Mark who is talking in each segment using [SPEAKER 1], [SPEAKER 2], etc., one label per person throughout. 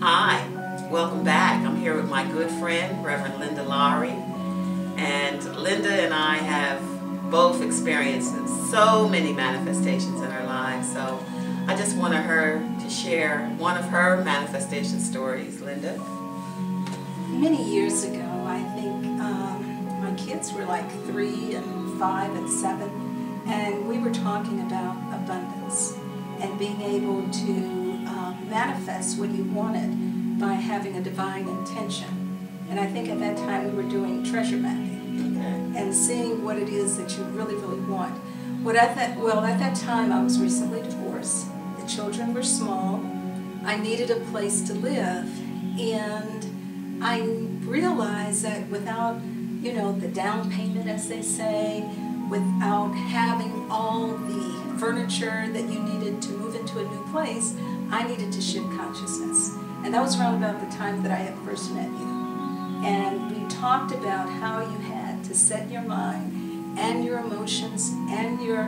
[SPEAKER 1] Hi, welcome back. I'm here with my good friend, Reverend Linda Lowry. And Linda and I have both experienced so many manifestations in our lives. So I just wanted her to share one of her manifestation stories. Linda?
[SPEAKER 2] Many years ago, I think my kids were like 3 and 5 and 7, and we were talking about abundance and being able to manifest what you wanted by having a divine intention. And I think at that time we were doing treasure mapping and seeing what it is that you really, really want. At that time I was recently divorced. The children were small. I needed a place to live, and I realized that without, the down payment, as they say, without having all the furniture that you needed to move into a new place, I needed to shift consciousness. And that was around about the time that I had first met you. And we talked about how you had to set your mind and your emotions and your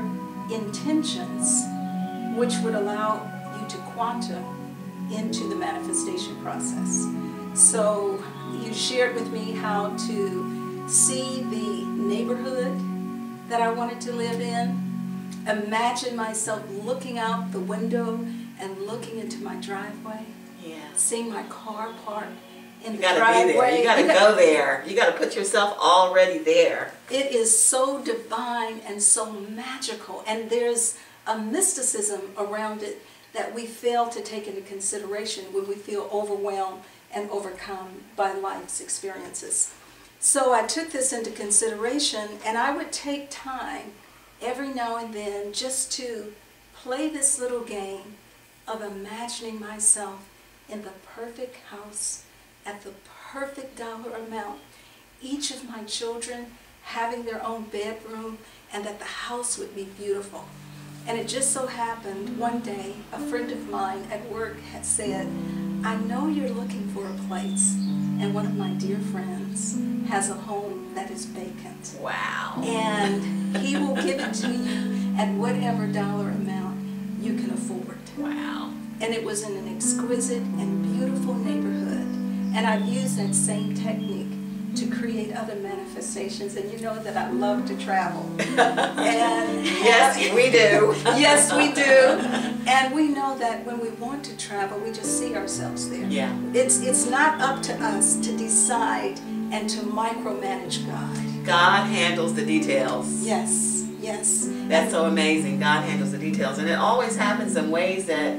[SPEAKER 2] intentions, which would allow you to quantum into the manifestation process. So you shared with me how to see the neighborhood that I wanted to live in, imagine myself looking out the window and looking into my driveway, seeing my car parked in the driveway.
[SPEAKER 1] Be there. You gotta go there. You gotta put yourself already there.
[SPEAKER 2] It is so divine and so magical, and there's a mysticism around it that we fail to take into consideration when we feel overwhelmed and overcome by life's experiences. So I took this into consideration, and I would take time every now and then just to play this little game of imagining myself in the perfect house at the perfect dollar amount, each of my children having their own bedroom, and that the house would be beautiful. And it just so happened one day a friend of mine at work had said, "I know you're looking for a place, and one of my dear friends has a home that is vacant.
[SPEAKER 1] Wow.
[SPEAKER 2] And he will give it to you at whatever dollar amount you can afford."
[SPEAKER 1] Wow.
[SPEAKER 2] And it was in an exquisite and beautiful neighborhood. And I've used that same technique to create other manifestations. And you know that I love to travel. And
[SPEAKER 1] yes, we do.
[SPEAKER 2] Yes, we do. And we know that when we want to travel, we just see ourselves there.
[SPEAKER 1] Yeah.
[SPEAKER 2] It's not up to us to decide and to micromanage God.
[SPEAKER 1] God handles the details.
[SPEAKER 2] Yes, yes.
[SPEAKER 1] That's so amazing. God handles the details. And it always happens in ways that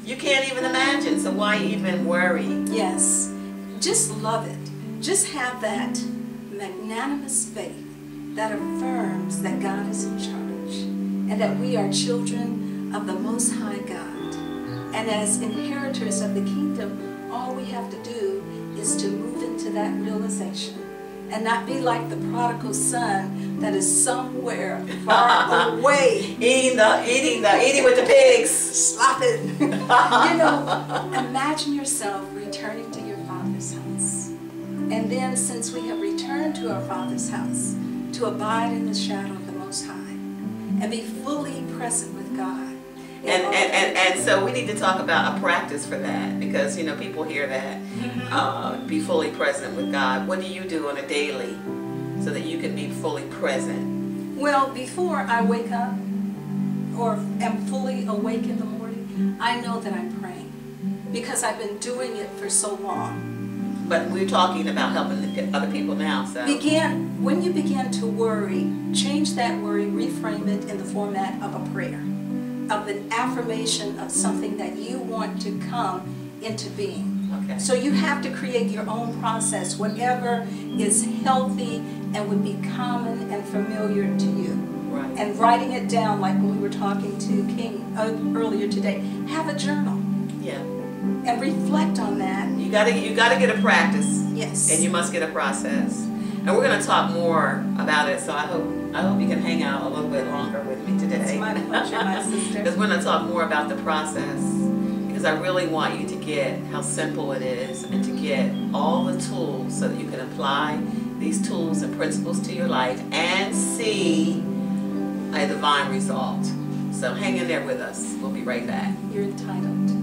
[SPEAKER 1] you can't even imagine. So why even worry?
[SPEAKER 2] Yes. Just love it. Just have that magnanimous faith that affirms that God is in charge and that we are children of the Most High God. And as inheritors of the kingdom, all we have to do is to move into that realization and not be like the prodigal son that is somewhere far away.
[SPEAKER 1] Eating with the pigs.
[SPEAKER 2] Slopping. Imagine yourself returning to your Father's house. And then, since we have returned to our Father's house, to abide in the shadow of the Most High and be fully present with God.
[SPEAKER 1] And so we need to talk about a practice for that, because people hear that, be fully present with God. What do you do on a daily so that you can be fully present?
[SPEAKER 2] Well, before I wake up or am fully awake in the morning, I know that I'm praying because I've been doing it for so long.
[SPEAKER 1] But we're talking about helping other people now. So
[SPEAKER 2] when you begin to worry, change that worry, reframe it in the format of a prayer, of an affirmation of something that you want to come into being.
[SPEAKER 1] Okay.
[SPEAKER 2] So you have to create your own process, whatever is healthy and would be common and familiar to you.
[SPEAKER 1] Right.
[SPEAKER 2] And writing it down, like when we were talking to King earlier today, have a journal.
[SPEAKER 1] Yeah.
[SPEAKER 2] And reflect on that.
[SPEAKER 1] You gotta get a practice.
[SPEAKER 2] Yes.
[SPEAKER 1] And you must get a process. And we're gonna talk more about it. So I hope you can hang out a little bit longer with me today.
[SPEAKER 2] It's my pleasure, my sister.
[SPEAKER 1] Because we're gonna talk more about the process. Because I really want you to get how simple it is, and to get all the tools so that you can apply these tools and principles to your life and see a divine result. So hang in there with us. We'll be right back.
[SPEAKER 2] You're entitled.